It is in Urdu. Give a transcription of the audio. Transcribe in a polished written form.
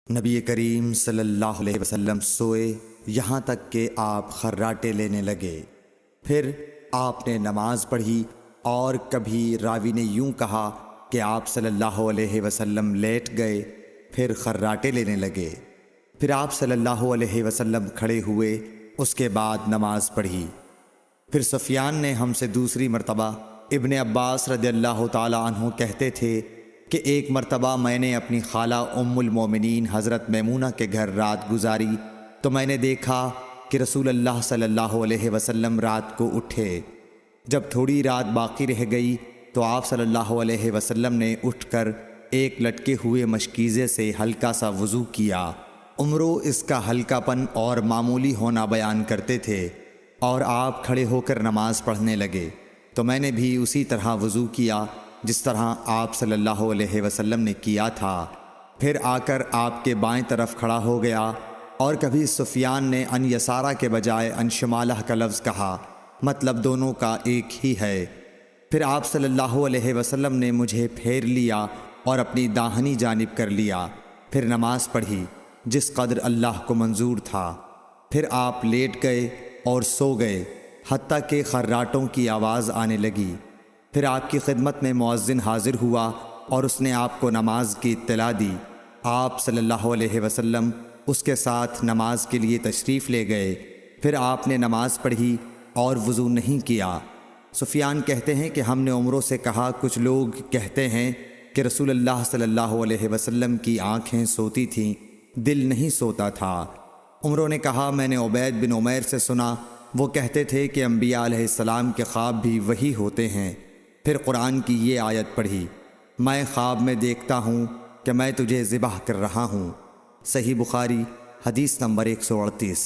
نبی کریم صلی اللہ علیہ وسلم سوئے یہاں تک کہ آپ خراٹے لینے لگے، پھر آپ نے نماز پڑھی، اور کبھی راوی نے یوں کہا کہ آپ صلی اللہ علیہ وسلم لیٹ گئے پھر خراٹے لینے لگے، پھر آپ صلی اللہ علیہ وسلم کھڑے ہوئے، اس کے بعد نماز پڑھی۔ پھر سفیان نے ہم سے دوسری مرتبہ، ابن عباس رضی اللہ تعالی عنہ کہتے تھے کہ ایک مرتبہ میں نے اپنی خالہ ام المومنین حضرت میمونہ کے گھر رات گزاری تو میں نے دیکھا کہ رسول اللہ صلی اللہ علیہ وسلم رات کو اٹھے۔ جب تھوڑی رات باقی رہ گئی تو آپ صلی اللہ علیہ وسلم نے اٹھ کر ایک لٹکے ہوئے مشکیزے سے ہلکا سا وضو کیا۔ عمرو اس کا ہلکا پن اور معمولی ہونا بیان کرتے تھے، اور آپ کھڑے ہو کر نماز پڑھنے لگے تو میں نے بھی اسی طرح وضو کیا جس طرح آپ صلی اللہ علیہ وسلم نے کیا تھا، پھر آ کر آپ کے بائیں طرف کھڑا ہو گیا۔ اور کبھی سفیان نے ان یسارہ کے بجائے ان شمالہ کا لفظ کہا، مطلب دونوں کا ایک ہی ہے۔ پھر آپ صلی اللہ علیہ وسلم نے مجھے پھیر لیا اور اپنی داہنی جانب کر لیا، پھر نماز پڑھی جس قدر اللہ کو منظور تھا۔ پھر آپ لیٹ گئے اور سو گئے حتیٰ کہ خراٹوں کی آواز آنے لگی۔ پھر آپ کی خدمت میں مؤذن حاضر ہوا اور اس نے آپ کو نماز کی اطلاع دی۔ آپ صلی اللہ علیہ وسلم اس کے ساتھ نماز کے لیے تشریف لے گئے، پھر آپ نے نماز پڑھی اور وضو نہیں کیا۔ سفیان کہتے ہیں کہ ہم نے عمرو سے کہا، کچھ لوگ کہتے ہیں کہ رسول اللہ صلی اللہ علیہ وسلم کی آنکھیں سوتی تھیں، دل نہیں سوتا تھا۔ عمرو نے کہا، میں نے عبید بن عمیر سے سنا، وہ کہتے تھے کہ انبیاء علیہ السلام کے خواب بھی وہی ہوتے ہیں۔ پھر قرآن کی یہ آیت پڑھی، میں خواب میں دیکھتا ہوں کہ میں تجھے ذبح کر رہا ہوں۔ صحیح بخاری حدیث نمبر 138۔